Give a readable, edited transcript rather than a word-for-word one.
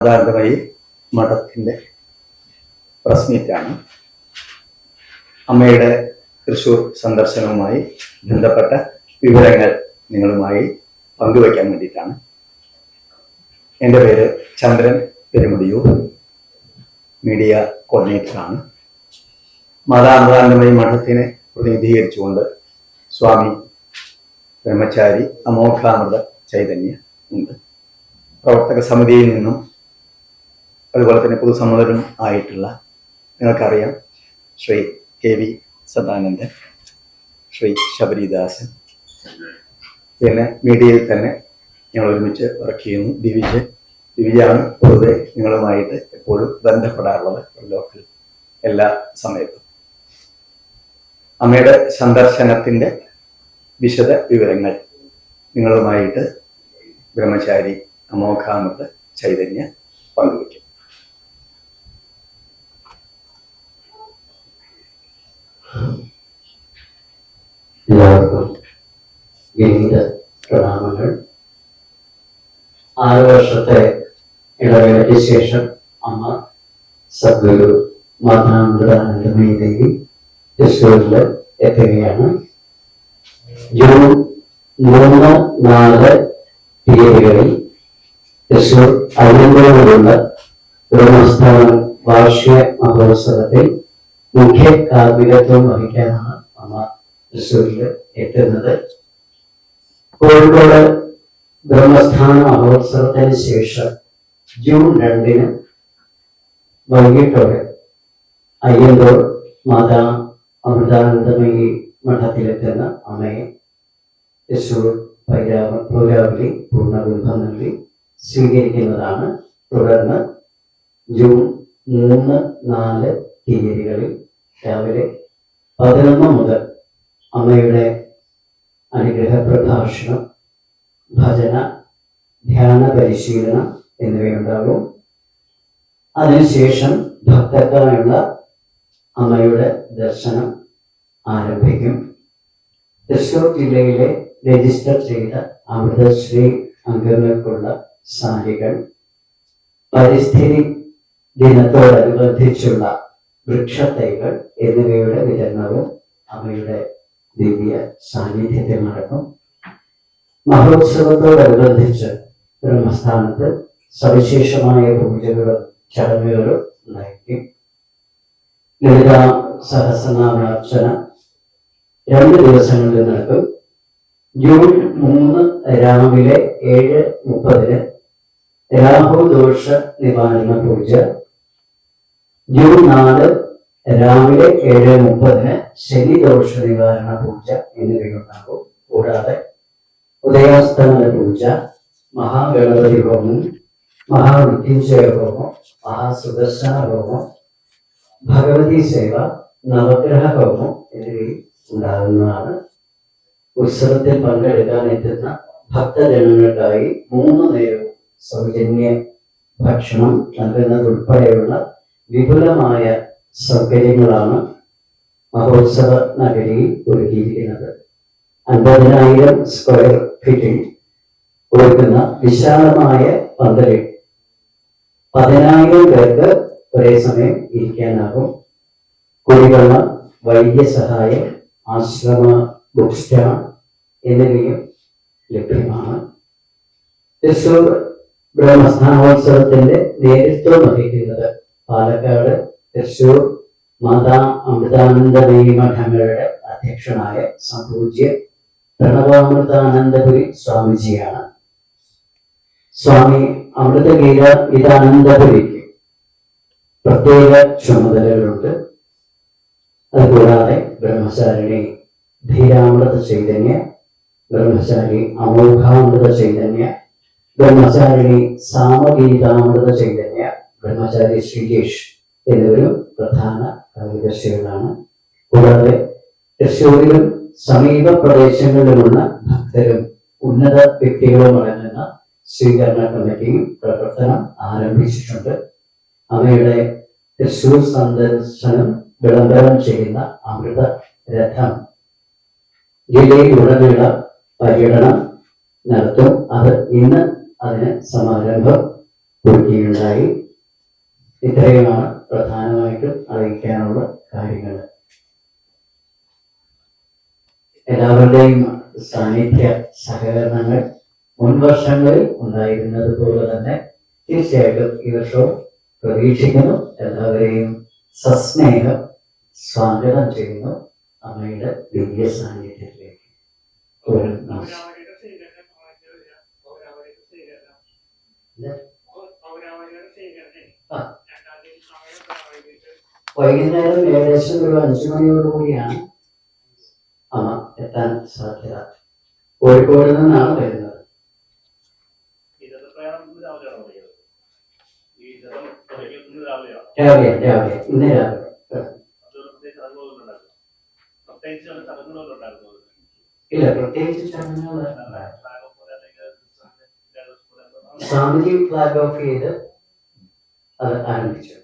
യഥാർത്ഥമായി മഠത്തിൻ്റെ പ്രസ് മീറ്റാണ്. അമ്മയുടെ തൃശ്ശൂർ സന്ദർശനവുമായി ബന്ധപ്പെട്ട വിവരങ്ങൾ നിങ്ങളുമായി പങ്കുവയ്ക്കാൻ വേണ്ടിയിട്ടാണ്. എൻ്റെ പേര് ചന്ദ്രൻ പെരുമുടിയൂർ, മീഡിയ കോർഡിനേറ്ററാണ്. മാതാമൃതാനന്ദമയി മഠത്തിനെ പ്രതിനിധീകരിച്ചുകൊണ്ട് സ്വാമി ബ്രഹ്മചാരി അമോഘാമൃത ചൈതന്യ ഉണ്ട്. പ്രവർത്തക സമിതിയിൽ നിന്നും അതുപോലെ തന്നെ പൊതുസമ്മതരും ആയിട്ടുള്ള നിങ്ങൾക്കറിയാം ശ്രീ കെ വി സദാനന്ദൻ, ശ്രീ ശബരിദാസൻ, പിന്നെ മീഡിയയിൽ തന്നെ ഞങ്ങൾ ഒരുമിച്ച് വർക്ക് ചെയ്യുന്നു. ദിവിജാണ് പൊതുവെ നിങ്ങളുമായിട്ട് എപ്പോഴും ബന്ധപ്പെടാറുള്ളത് ലോക്കൽ എല്ലാ സമയത്തും. അമ്മയുടെ സന്ദർശനത്തിൻ്റെ വിശദ വിവരങ്ങൾ നിങ്ങളുമായിട്ട് ബ്രഹ്മചാരി അമോഘാമൃത ചൈതന്യ പങ്കുവയ്ക്കും. എല്ലാവർക്കും വിനീത പ്രണാമങ്ങൾ. 6 വർഷത്തെ ഇടവേളയ്ക്ക് ശേഷം അമ്മ സദ്ഗുരു മാതാമൃതാനന്ദമയി ദേവി തൃശ്ശൂരിൽ എത്തുകയാണ്. ജൂൺ 3, 4 തീയതികളിൽ തൃശ്ശൂർ അയ്യന്തോളിലുള്ള ബ്രഹ്മസ്ഥാനം വാർഷിക മഹോത്സവത്തിൽ മുഖ്യ കാർമ്മികത്വം വഹിക്കാനാണ് അമ്മ തൃശ്ശൂരിൽ എത്തുന്നത്. കോഴിക്കോട് ബ്രഹ്മസ്ഥാന മഹോത്സവത്തിന് ശേഷം ജൂൺ 2 വൈകിട്ടോടെ അയ്യന്തോൾ മാതാ അമൃതാനന്ദമയി മഠത്തിലെത്തുന്ന അമ്മയെ തൃശ്ശൂർ പൗരാവലി പൂർണ്ണകുംഭം നൽകി സ്വീകരിക്കുന്നതാണ്. തുടർന്ന് ജൂൺ 3, 4 തീയതികളിൽ രാവിലെ 11 മുതൽ അമ്മയുടെ അനുഗ്രഹ പ്രഭാഷണം, ഭജന, ധ്യാന പരിശീലനം എന്നിവയുണ്ടാകും. അതിനുശേഷം ഭക്തർക്കായുള്ള അമ്മയുടെ ദർശനം ആരംഭിക്കും. തൃശ്ശൂർ ജില്ലയിലെ രജിസ്റ്റർ ചെയ്ത അമൃതശ്രീ അംഗങ്ങൾക്കുള്ള സാരികൾ, പരിസ്ഥിതി ദിനത്തോടനുബന്ധിച്ചുള്ള വൃക്ഷത്തൈകൾ എന്നിവയുടെ വിതരണവും അമ്മയുടെ ദിവ്യ സാന്നിധ്യത്തിൽ നടക്കും. മഹോത്സവത്തോടനുബന്ധിച്ച് ബ്രഹ്മസ്ഥാനത്ത് സവിശേഷമായ പൂജകളും ചടങ്ങുകളും ഉണ്ടായിരിക്കും. ലളിതാ സഹസ്രനാമാർച്ചന 2 ദിവസങ്ങളിൽ നടക്കും. ജൂൺ 3 രാവിലെ 7:30 രാഹുദോഷ നിവാരണ പൂജ, ജൂൺ 4 രാവിലെ 7:30 ശനിദോഷ നിവാരണ പൂജ എന്നിവയുണ്ടാകും. കൂടാതെ ഉദയാസ്തമന പൂജ, മഹാഗണപതി ഹോമം, മഹാമൃത്യുഞ്ജയ ഹോമം, മഹാസുദർശന ഹോമം, ഭഗവതി സേവ, നവഗ്രഹ ഹോമം എന്നിവയും ഉണ്ടാകുന്നതാണ്. ഉത്സവത്തിൽ പങ്കെടുക്കാൻ എത്തുന്ന ഭക്തജനങ്ങൾക്കായി 3 നേരവും സൗജന്യ ഭക്ഷണം നൽകുന്നതുൾപ്പെടെയുള്ള വിപുലമായ സൗകര്യങ്ങളാണ് മഹോത്സവ നഗരിയിൽ ഒരുക്കിയിരിക്കുന്നത്. 50,000 സ്ക്വയർ ഫീറ്റിൽ ഒരുക്കുന്ന വിശാലമായ പന്തലിൽ 10,000 പേർക്ക് ഒരേ സമയം ഇരിക്കാനാകും. കുടിവെള്ളം, വൈദ്യസഹായം, ആശ്രമ ബുക്ക് സ്റ്റാൾ എന്നിവയും ലഭ്യമാണ്. തൃശ്ശൂർ ബ്രഹ്മസ്ഥാനോത്സവത്തിന്റെ നേതൃത്വം വഹിക്കുന്നത് പാലക്കാട് തൃശ്ശൂർ മാതാ അമൃതാനന്ദമയി മഠങ്ങളുടെ അധ്യക്ഷനായ സംപൂജ്യ പ്രണവാമൃതാനന്ദപുരി സ്വാമിജിയാണ്. സ്വാമി അമൃതഗീതാനന്ദപുരിക്ക് പ്രത്യേക ചുമതലകളുണ്ട്. അതുകൂടാതെ ബ്രഹ്മചാരിണി ധീരാമൃത ചൈതന്യ, ബ്രഹ്മചാരി അമോഘാമൃത ചൈതന്യ, ബ്രഹ്മചാരിണി സാമഗീതാമൃത ചൈതന്യ, ബ്രഹ്മചാരി ശ്രീകേഷ് എന്നിവരും പ്രധാന കാര്യദർശികളാണ്. കൂടാതെ തൃശ്ശൂരിലും സമീപ പ്രദേശങ്ങളിലുമുള്ള ഭക്തരും ഉന്നത വ്യക്തികളും അടങ്ങുന്ന സ്വീകരണ കമ്മിറ്റിയും പ്രവർത്തനം ആരംഭിച്ചിട്ടുണ്ട്. അമ്മയുടെ തൃശ്ശൂർ സന്ദർശനം വിളംബരം ചെയ്യുന്ന അമൃത രഥം ജില്ലയിലുടനീളം പര്യടനം നടത്തും. ഇന്ന് അതിന് സമാരംഭം ഒരുക്കുകയുണ്ടായി. ഇത്രയുമാണ് പ്രധാനമായിട്ടും അറിയിക്കാനുള്ള കാര്യങ്ങൾ. എല്ലാവരുടെയും സാന്നിധ്യ സഹകരണങ്ങൾ മുൻവർഷങ്ങളിൽ ഉണ്ടായിരുന്നത് പോലെ തന്നെ തീർച്ചയായിട്ടും ഈ വർഷവും പ്രതീക്ഷിക്കുന്നു. എല്ലാവരെയും സസ്നേഹം സ്വാഗതം ചെയ്യുന്നു അമ്മയുടെ ദിവ്യ സാന്നിധ്യത്തിലേക്ക്. ഒരു നമസ്കാരം. വൈകുന്നേരം ഏകദേശം ഒരു 5 മണിയോടുകൂടിയാണ് അമ്മ എത്താൻ സാധ്യത. കോഴിക്കോട് നിന്നാണ് വരുന്നത്. രാവിലെ ഇന്ന് രാവിലെ. ഇല്ല, പ്രത്യേകിച്ച് ചടങ്ങുകൾ. സ്വാമിജി ഫ്ലാഗ് ഓഫ് ചെയ്ത് അത് ആരംഭിച്ചു.